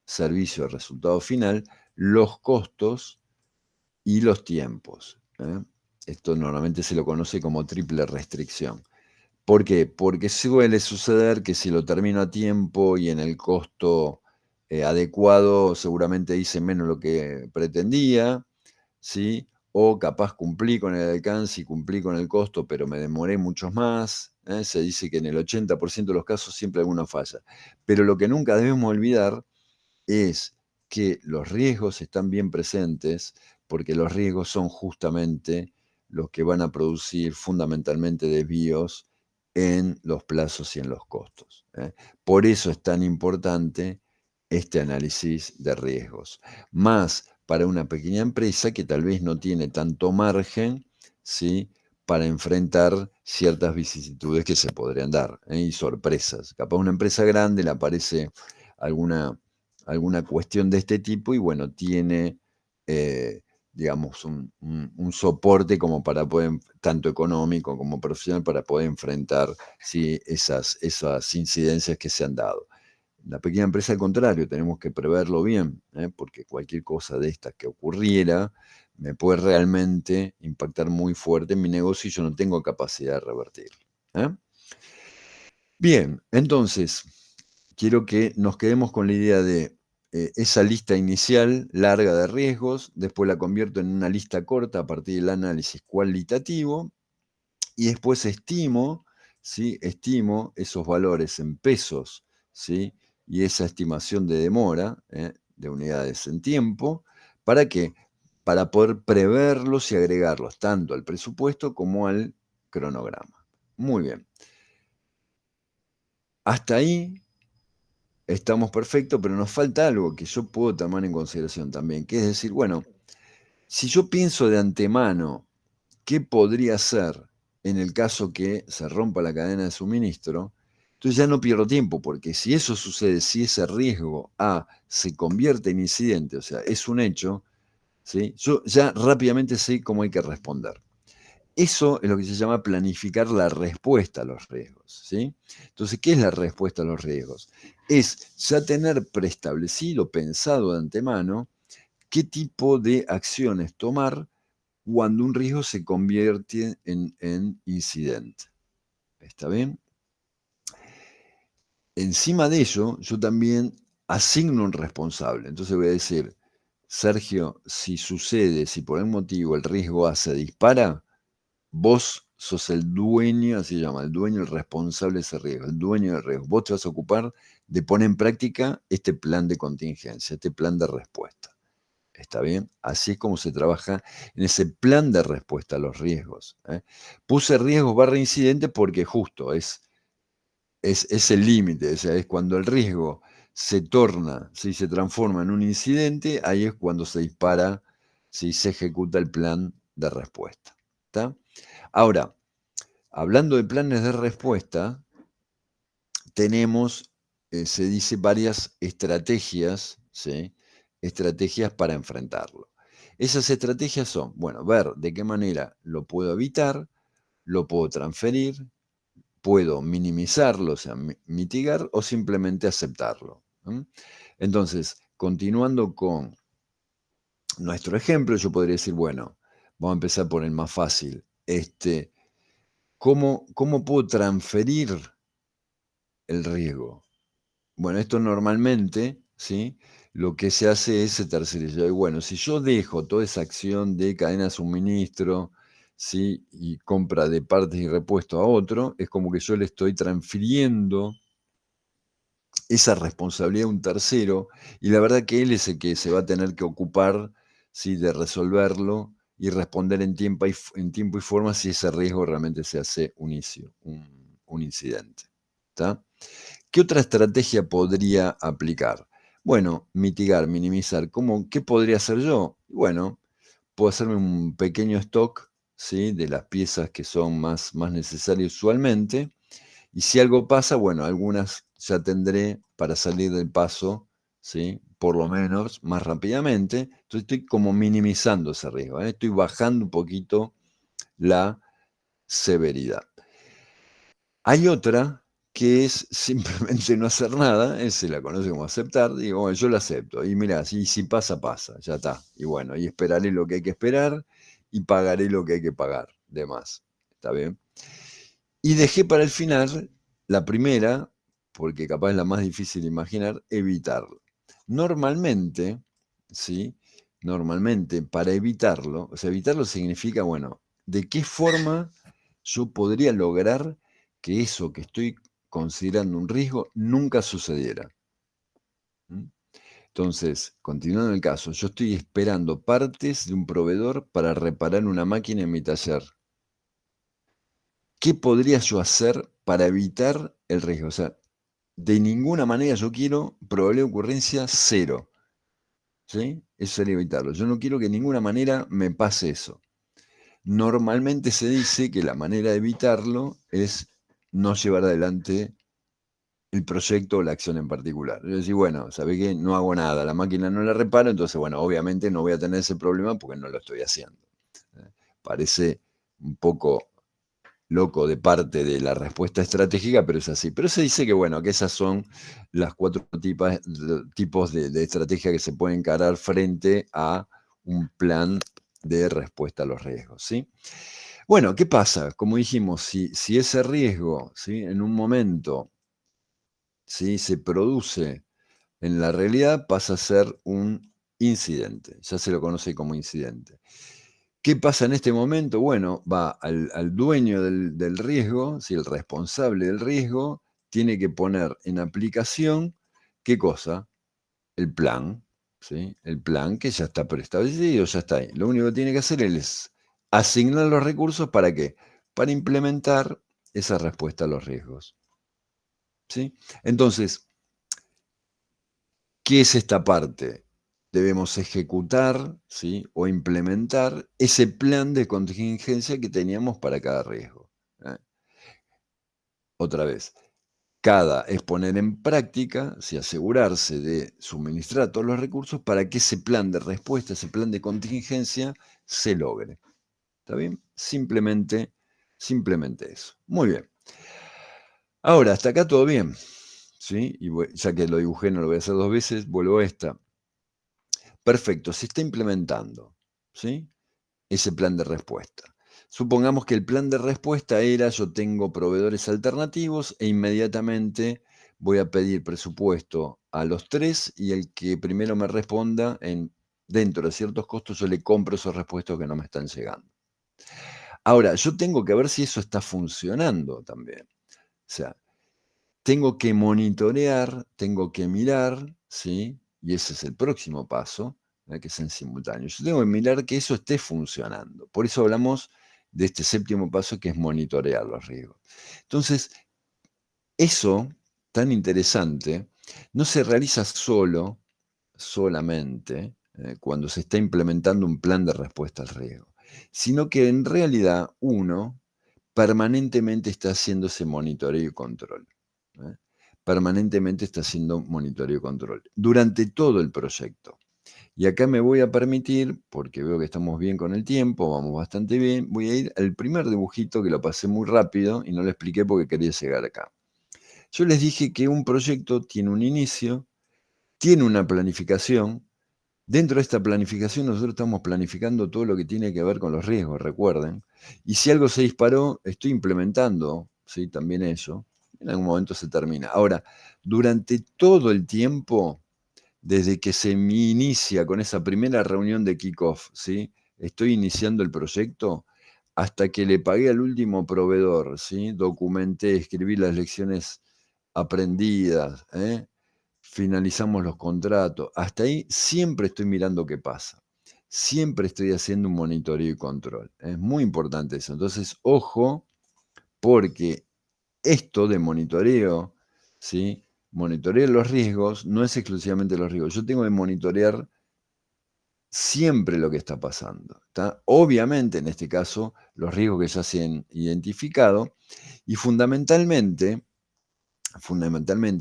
servicio, resultado final, los costos y los tiempos. Esto normalmente se lo conoce como triple restricción. ¿Por qué? Porque suele suceder que si lo termino a tiempo y en el costo adecuado, seguramente hice menos lo que pretendía, ¿sí? O capaz cumplí con el alcance y cumplí con el costo, pero me demoré muchos más. Se dice que en el 80% de los casos siempre alguna falla. Pero lo que nunca debemos olvidar es que los riesgos están bien presentes, porque los riesgos son justamente los que van a producir fundamentalmente desvíos en los plazos y en los costos. Por eso es tan importante este análisis de riesgos. Más para una pequeña empresa que tal vez no tiene tanto margen, ¿sí?, para enfrentar ciertas vicisitudes que se podrían dar, y sorpresas. Capaz una empresa grande le aparece alguna cuestión de este tipo y bueno, tiene, digamos, un soporte como para poder, tanto económico como profesional, para poder enfrentar, ¿sí?, esas incidencias que se han dado. La pequeña empresa, al contrario, tenemos que preverlo bien, porque cualquier cosa de estas que ocurriera me puede realmente impactar muy fuerte en mi negocio y yo no tengo capacidad de revertirlo. Bien, entonces, quiero que nos quedemos con la idea de esa lista inicial larga de riesgos, después la convierto en una lista corta a partir del análisis cualitativo y después estimo, ¿sí?, estimo esos valores en pesos, ¿sí?, y esa estimación de demora de unidades en tiempo. ¿Para qué? Para poder preverlos y agregarlos tanto al presupuesto como al cronograma. Muy bien. Hasta ahí estamos perfectos, pero nos falta algo que yo puedo tomar en consideración también, que es decir, bueno, si yo pienso de antemano qué podría ser en el caso que se rompa la cadena de suministro, entonces ya no pierdo tiempo, porque si eso sucede, si ese riesgo A se convierte en incidente, o sea, es un hecho, ¿sí?, yo ya rápidamente sé cómo hay que responder. Eso es lo que se llama planificar la respuesta a los riesgos, ¿sí? Entonces, ¿qué es la respuesta a los riesgos? Es ya tener preestablecido, pensado de antemano, qué tipo de acciones tomar cuando un riesgo se convierte en incidente. ¿Está bien? Encima de ello, yo también asigno un responsable. Entonces voy a decir, Sergio, si sucede, si por algún motivo el riesgo A se dispara, vos sos el dueño, así se llama, el dueño, el responsable de ese riesgo, el dueño del riesgo. Vos te vas a ocupar de poner en práctica este plan de contingencia, este plan de respuesta. ¿Está bien? Así es como se trabaja en ese plan de respuesta a los riesgos. Puse riesgos barra incidente porque justo es el límite, o sea, es cuando el riesgo se torna, si se transforma en un incidente, ahí es cuando se dispara, si se ejecuta el plan de respuesta. ¿Está? Ahora, hablando de planes de respuesta, tenemos, se dice, varias estrategias, ¿sí? Estrategias para enfrentarlo. Esas estrategias son, bueno, ver de qué manera lo puedo evitar, lo puedo transferir, puedo minimizarlo, o sea, mitigar o simplemente aceptarlo. Entonces, continuando con nuestro ejemplo, yo podría decir, bueno, vamos a empezar por el más fácil. ¿Cómo puedo transferir el riesgo? Bueno, esto normalmente, ¿sí? Lo que se hace es se terceriza. Y bueno, si yo dejo toda esa acción de cadena de suministro, ¿sí? Y compra de partes y repuesto a otro, es como que yo le estoy transfiriendo esa responsabilidad a un tercero, y la verdad que él es el que se va a tener que ocupar, ¿sí? De resolverlo y responder en tiempo y forma si ese riesgo realmente se hace un incidente. ¿Está? ¿Qué otra estrategia podría aplicar? Bueno, mitigar, minimizar. ¿Qué podría hacer yo? Bueno, puedo hacerme un pequeño stock, ¿sí? De las piezas que son más necesarias usualmente. Y si algo pasa, bueno, algunas ya tendré para salir del paso, ¿sí? Por lo menos más rápidamente. Entonces estoy como minimizando ese riesgo, estoy bajando un poquito la severidad. Hay otra que es simplemente no hacer nada, se la conoce como aceptar, digo, bueno, yo la acepto, y mira, si pasa, pasa, ya está, y bueno, y esperaré lo que hay que esperar, y pagaré lo que hay que pagar, de más, ¿está bien? Y dejé para el final la primera, porque capaz es la más difícil de imaginar, evitarlo. Normalmente, ¿sí? Normalmente, para evitarlo, o sea, evitarlo significa, bueno, ¿de qué forma yo podría lograr que eso que estoy considerando un riesgo nunca sucediera? ¿Mm? Entonces, continuando el caso, yo estoy esperando partes de un proveedor para reparar una máquina en mi taller. ¿Qué podría yo hacer para evitar el riesgo? O sea, de ninguna manera yo quiero probabilidad de ocurrencia cero, ¿sí? Eso sería evitarlo. Yo no quiero que de ninguna manera me pase eso. Normalmente se dice que la manera de evitarlo es no llevar adelante el proyecto o la acción en particular. Yo decir, bueno, ¿sabe qué? No hago nada, la máquina no la reparo, entonces, bueno, obviamente no voy a tener ese problema porque no lo estoy haciendo. Parece un poco loco de parte de la respuesta estratégica, pero es así. Pero se dice que, bueno, que esas son las cuatro tipos de estrategia que se pueden encarar frente a un plan de respuesta a los riesgos, ¿sí? Bueno, ¿qué pasa? Como dijimos, si ese riesgo, ¿sí? En un momento, ¿sí? Se produce en la realidad, pasa a ser un incidente, ya se lo conoce como incidente. ¿Qué pasa en este momento? Bueno, va al dueño del riesgo, si el responsable del riesgo, tiene que poner en aplicación, ¿qué cosa? El plan, ¿sí? El plan que ya está preestablecido, ya está ahí. Lo único que tiene que hacer él es asignar los recursos, ¿para qué? Para implementar esa respuesta a los riesgos, ¿sí? Entonces, ¿qué es esta parte? Debemos ejecutar, ¿sí? O implementar ese plan de contingencia que teníamos para cada riesgo. ¿eh? Otra vez, cada es poner en práctica, ¿sí? Asegurarse de suministrar todos los recursos para que ese plan de respuesta, ese plan de contingencia, se logre. ¿Está bien? Simplemente eso. Muy bien. Ahora, hasta acá todo bien. ¿Sí? Y ya que lo dibujé, no lo voy a hacer dos veces, vuelvo a esta. Perfecto, se está implementando, ¿sí? Ese plan de respuesta. Supongamos que el plan de respuesta era: yo tengo proveedores alternativos e inmediatamente voy a pedir presupuesto a los tres, y el que primero me responda dentro de ciertos costos, yo le compro esos repuestos que no me están llegando. Ahora, yo tengo que ver si eso está funcionando también. O sea, tengo que monitorear, tengo que mirar, ¿sí? Y ese es el próximo paso, que es en simultáneo. Yo tengo que mirar que eso esté funcionando. Por eso hablamos de este séptimo paso, que es monitorear los riesgos. Entonces, eso tan interesante no se realiza solamente cuando se está implementando un plan de respuesta al riesgo, sino que en realidad uno permanentemente está haciendo ese monitoreo y control. ¿eh? Permanentemente está haciendo monitoreo y control durante todo el proyecto. Y acá me voy a permitir, porque veo que estamos bien con el tiempo, vamos bastante bien, voy a ir al primer dibujito que lo pasé muy rápido y no lo expliqué porque quería llegar acá. Yo les dije que un proyecto tiene un inicio, tiene una planificación. Dentro de esta planificación nosotros estamos planificando todo lo que tiene que ver con los riesgos, recuerden. Y si algo se disparó, estoy implementando, ¿sí? También eso. En algún momento se termina. Ahora, durante todo el tiempo, desde que se me inicia con esa primera reunión de kickoff, ¿sí? Estoy iniciando el proyecto hasta que le pagué al último proveedor, ¿sí? Documenté, escribí las lecciones aprendidas, finalizamos los contratos. Hasta ahí siempre estoy mirando qué pasa. Siempre estoy haciendo un monitoreo y control. Es muy importante eso. Entonces, ojo, porque esto de monitoreo, ¿sí? Monitorear los riesgos no es exclusivamente los riesgos. Yo tengo que monitorear siempre lo que está pasando. ¿Está? Obviamente, en este caso, los riesgos que ya se han identificado y fundamentalmente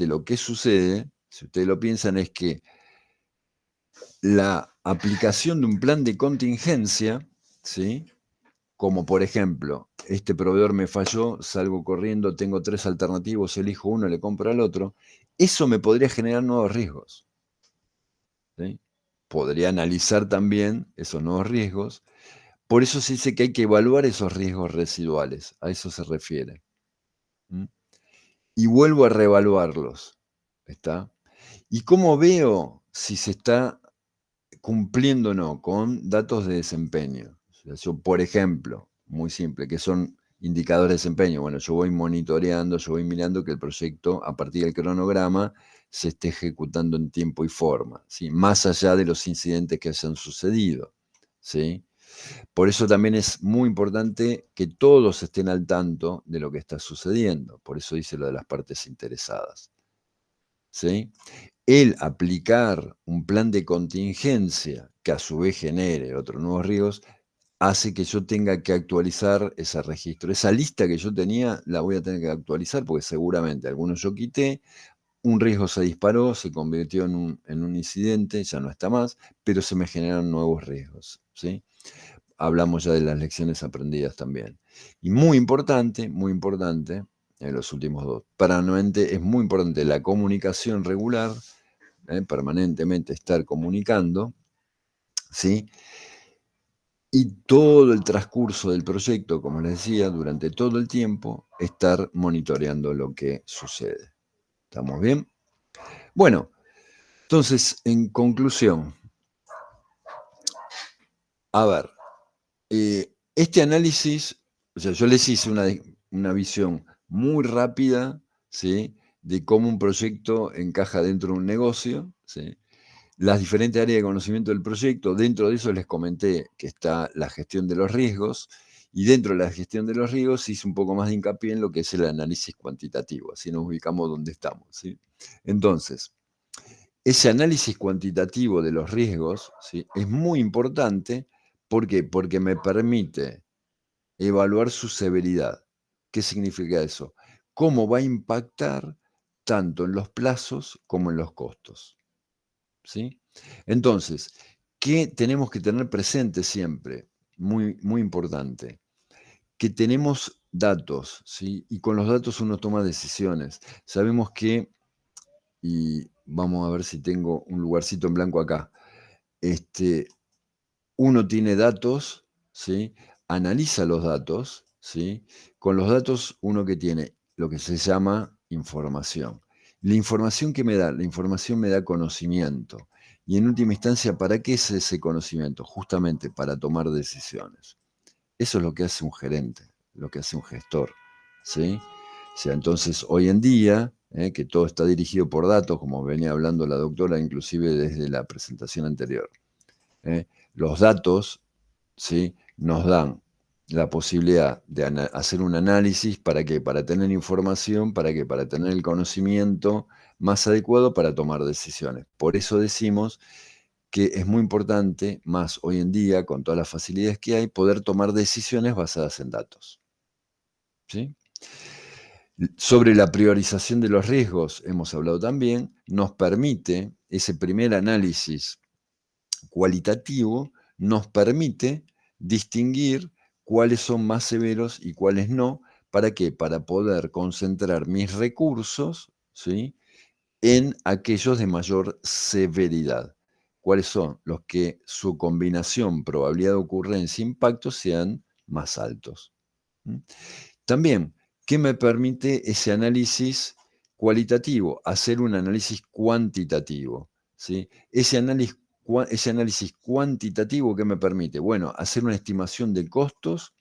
lo que sucede, si ustedes lo piensan, es que la aplicación de un plan de contingencia, ¿sí? Como por ejemplo, este proveedor me falló, salgo corriendo, tengo 3 alternativos, elijo uno, le compro al otro, eso me podría generar nuevos riesgos. ¿Sí? Podría analizar también esos nuevos riesgos. Por eso se dice que hay que evaluar esos riesgos residuales, a eso se refiere. ¿Mm? Y vuelvo a reevaluarlos. ¿Está? ¿Y cómo veo si se está cumpliendo o no? Con datos de desempeño. O sea, yo, por ejemplo, muy simple, que son indicadores de desempeño. Bueno, yo voy monitoreando, yo voy mirando que el proyecto, a partir del cronograma, se esté ejecutando en tiempo y forma, ¿sí? Más allá de los incidentes que hayan sucedido. ¿Sí? Por eso también es muy importante que todos estén al tanto de lo que está sucediendo. Por eso dice lo de las partes interesadas. ¿Sí? El aplicar un plan de contingencia que a su vez genere otros nuevos riesgos, hace que yo tenga que actualizar ese registro. Esa lista que yo tenía la voy a tener que actualizar porque seguramente algunos yo quité, un riesgo se disparó, se convirtió en un incidente, ya no está más, pero se me generaron nuevos riesgos. ¿Sí? Hablamos ya de las lecciones aprendidas también. Y muy importante, en los últimos dos, permanentemente es muy importante la comunicación regular, permanentemente estar comunicando, ¿sí? Y todo el transcurso del proyecto, como les decía, durante todo el tiempo, estar monitoreando lo que sucede. ¿Estamos bien? Bueno, entonces, en conclusión, a ver, este análisis, o sea, yo les hice una visión muy rápida, ¿sí? De cómo un proyecto encaja dentro de un negocio, ¿sí? Las diferentes áreas de conocimiento del proyecto. Dentro de eso les comenté que está la gestión de los riesgos, y dentro de la gestión de los riesgos hice un poco más de hincapié en lo que es el análisis cuantitativo, así nos ubicamos donde estamos. ¿Sí? Entonces, ese análisis cuantitativo de los riesgos, ¿sí? Es muy importante. ¿Por qué? Porque me permite evaluar su severidad. ¿Qué significa eso? ¿Cómo va a impactar tanto en los plazos como en los costos? ¿Sí? Entonces, ¿qué tenemos que tener presente siempre? Muy, muy importante. Que tenemos datos, ¿sí? Y con los datos uno toma decisiones. Sabemos que, y vamos a ver si tengo un lugarcito en blanco acá, uno tiene datos, ¿sí? Analiza los datos, ¿sí? Con los datos uno que tiene lo que se llama información. La información que me da, la información me da conocimiento. Y en última instancia, ¿para qué es ese conocimiento? Justamente para tomar decisiones. Eso es lo que hace un gerente, lo que hace un gestor, ¿sí? O sea, entonces, hoy en día, que todo está dirigido por datos, como venía hablando la doctora, inclusive desde la presentación anterior, los datos, ¿sí?, nos dan la posibilidad de hacer un análisis para que, para tener información, para que, para tener el conocimiento más adecuado para tomar decisiones. Por eso decimos que es muy importante, más hoy en día, con todas las facilidades que hay, poder tomar decisiones basadas en datos, ¿sí? Sobre la priorización de los riesgos, hemos hablado también, nos permite ese primer análisis cualitativo, nos permite distinguir cuáles son más severos y cuáles no. ¿Para qué? Para poder concentrar mis recursos, ¿sí?, en aquellos de mayor severidad. ¿Cuáles son? Los que su combinación, probabilidad de ocurrencia e impacto sean más altos. También, ¿qué me permite ese análisis cualitativo? Hacer un análisis cuantitativo, ¿sí? Ese análisis cuantitativo, ¿qué me permite? Bueno, hacer una estimación de costos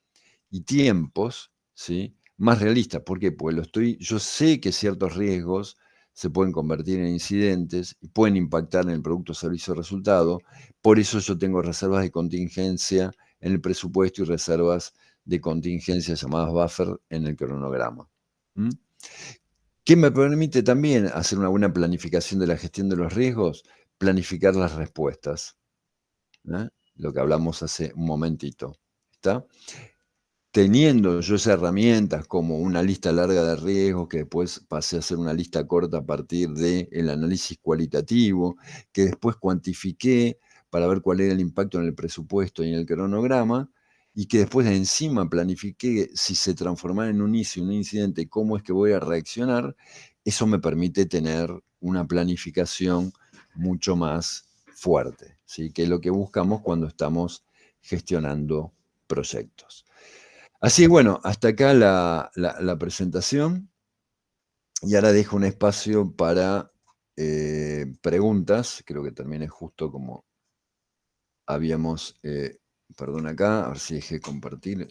y tiempos, ¿sí?, más realistas. ¿Por qué? Porque yo sé que ciertos riesgos se pueden convertir en incidentes y pueden impactar en el producto, servicio, resultado. Por eso yo tengo reservas de contingencia en el presupuesto y reservas de contingencia llamadas buffer en el cronograma. ¿Qué me permite también hacer una buena planificación de la gestión de los riesgos? Planificar las respuestas. Lo que hablamos hace un momentito. ¿Está? Teniendo yo esas herramientas como una lista larga de riesgos, que después pasé a hacer una lista corta a partir del análisis cualitativo, que después cuantifiqué para ver cuál era el impacto en el presupuesto y en el cronograma, y que después de encima planifiqué si se transformara en un incidente, cómo es que voy a reaccionar. Eso me permite tener una planificación mucho más fuerte, ¿sí?, que es lo que buscamos cuando estamos gestionando proyectos. Así que bueno, hasta acá la presentación, y ahora dejo un espacio para preguntas. Creo que también es justo como habíamos, perdón acá, a ver si dejé compartir,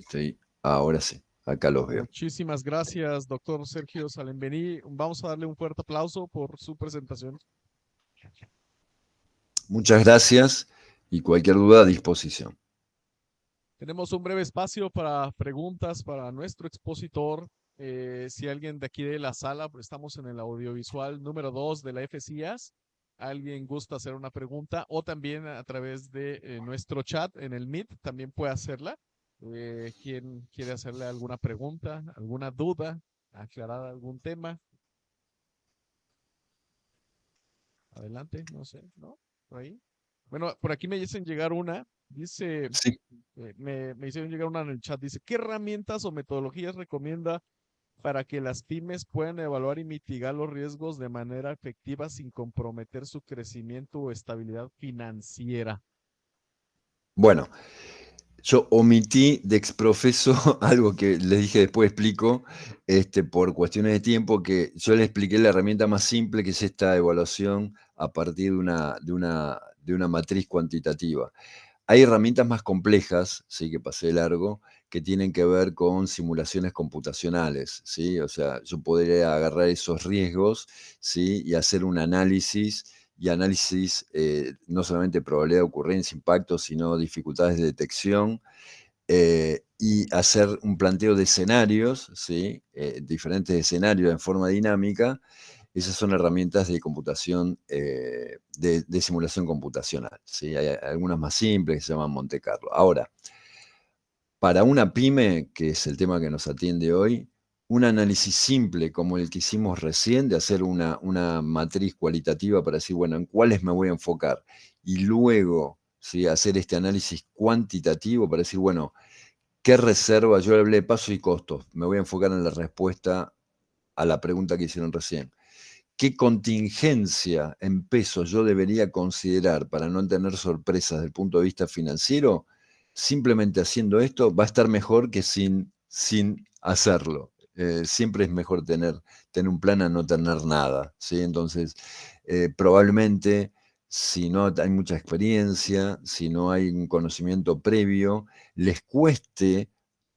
ahora sí, acá los veo. Muchísimas gracias, doctor Sergio Salenbení. Vamos a darle un fuerte aplauso por su presentación. Muchas gracias y cualquier duda a disposición. Tenemos un breve espacio para preguntas para nuestro expositor. Si alguien de aquí de la sala, pues estamos en el audiovisual número 2 de la FCIAS, alguien gusta hacer una pregunta o también a través de nuestro chat en el Meet, también puede hacerla. ¿Quién quiere hacerle alguna pregunta, alguna duda, aclarar algún tema? Adelante, no sé, ¿no? Por ahí. Bueno, por aquí me dicen llegar una. Dice, Sí. me hicieron llegar una en el chat. Dice, ¿qué herramientas o metodologías recomienda para que las pymes puedan evaluar y mitigar los riesgos de manera efectiva sin comprometer su crecimiento o estabilidad financiera? Bueno, yo omití de exprofeso algo que les dije, después explico, por cuestiones de tiempo, que yo le expliqué la herramienta más simple, que es esta evaluación a partir de una matriz cuantitativa. Hay herramientas más complejas, sí, que pasé de largo, que tienen que ver con simulaciones computacionales, ¿sí? O sea, yo podría agarrar esos riesgos, ¿sí?, y hacer un análisis, no solamente probabilidad de ocurrencia, impacto, sino dificultades de detección, y hacer un planteo de escenarios, ¿sí?, diferentes escenarios en forma dinámica. Esas son herramientas de computación, de simulación computacional, ¿sí? Hay algunas más simples que se llaman Monte Carlo. Ahora, para una pyme, que es el tema que nos atiende hoy, un análisis simple como el que hicimos recién, de hacer una matriz cualitativa para decir, bueno, en cuáles me voy a enfocar, y luego, ¿sí?, hacer este análisis cuantitativo para decir, bueno, ¿qué reserva? Yo hablé de pasos y costos, me voy a enfocar en la respuesta a la pregunta que hicieron recién. ¿Qué contingencia en pesos yo debería considerar para no tener sorpresas desde el punto de vista financiero? Simplemente haciendo esto va a estar mejor que sin hacerlo. Siempre es mejor tener un plan a no tener nada, ¿sí? Entonces, probablemente, si no hay mucha experiencia, si no hay un conocimiento previo, les cueste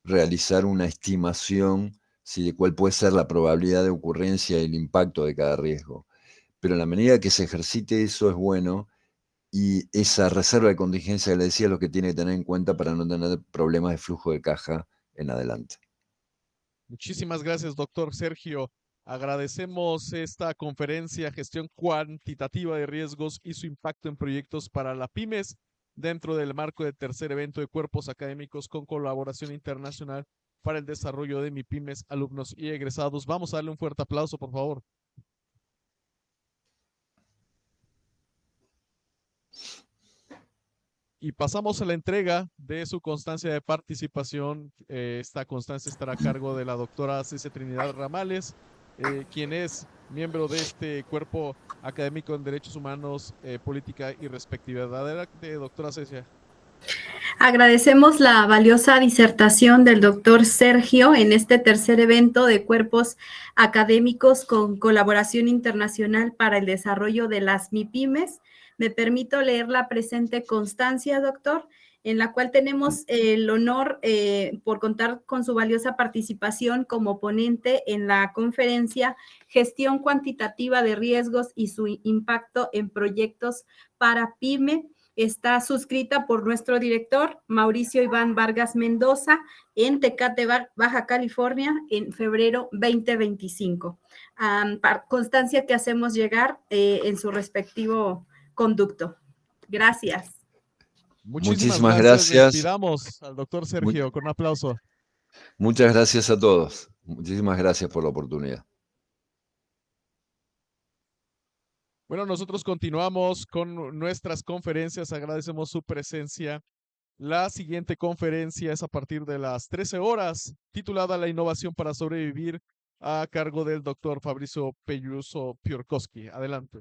realizar una estimación, ¿sí?, de cuál puede ser la probabilidad de ocurrencia y el impacto de cada riesgo. Pero en la medida que se ejercite eso es bueno, y esa reserva de contingencia que le decía es lo que tiene que tener en cuenta para no tener problemas de flujo de caja en adelante. Muchísimas gracias, doctor Sergio. Agradecemos esta conferencia, gestión cuantitativa de riesgos y su impacto en proyectos para la pymes dentro del marco del tercer evento de cuerpos académicos con colaboración internacional para el desarrollo de MIPYMES, alumnos y egresados. Vamos a darle un fuerte aplauso, por favor. Y pasamos a la entrega de su constancia de participación. Esta constancia estará a cargo de la doctora Ceci Trinidad Ramales, quien es miembro de este cuerpo académico en Derechos Humanos, Política y Respectividad. Adelante, doctora Cecia. Agradecemos la valiosa disertación del doctor Sergio en este tercer evento de cuerpos académicos con colaboración internacional para el desarrollo de las MIPYMES. Me permito leer la presente constancia, doctor, en la cual tenemos el honor por contar con su valiosa participación como ponente en la conferencia Gestión cuantitativa de riesgos y su impacto en proyectos para PYME. Está suscrita por nuestro director, Mauricio Iván Vargas Mendoza, en Tecate, Baja California, en febrero 2025. Constancia que hacemos llegar en su respectivo conducto. Gracias. Muchísimas gracias. Despidamos al doctor Sergio con un aplauso. Muchas gracias a todos. Muchísimas gracias por la oportunidad. Bueno, nosotros continuamos con nuestras conferencias. Agradecemos su presencia. La siguiente conferencia es a partir de las 13 horas, titulada La innovación para sobrevivir, a cargo del doctor Fabrizio Pelluso Piorkowski. Adelante.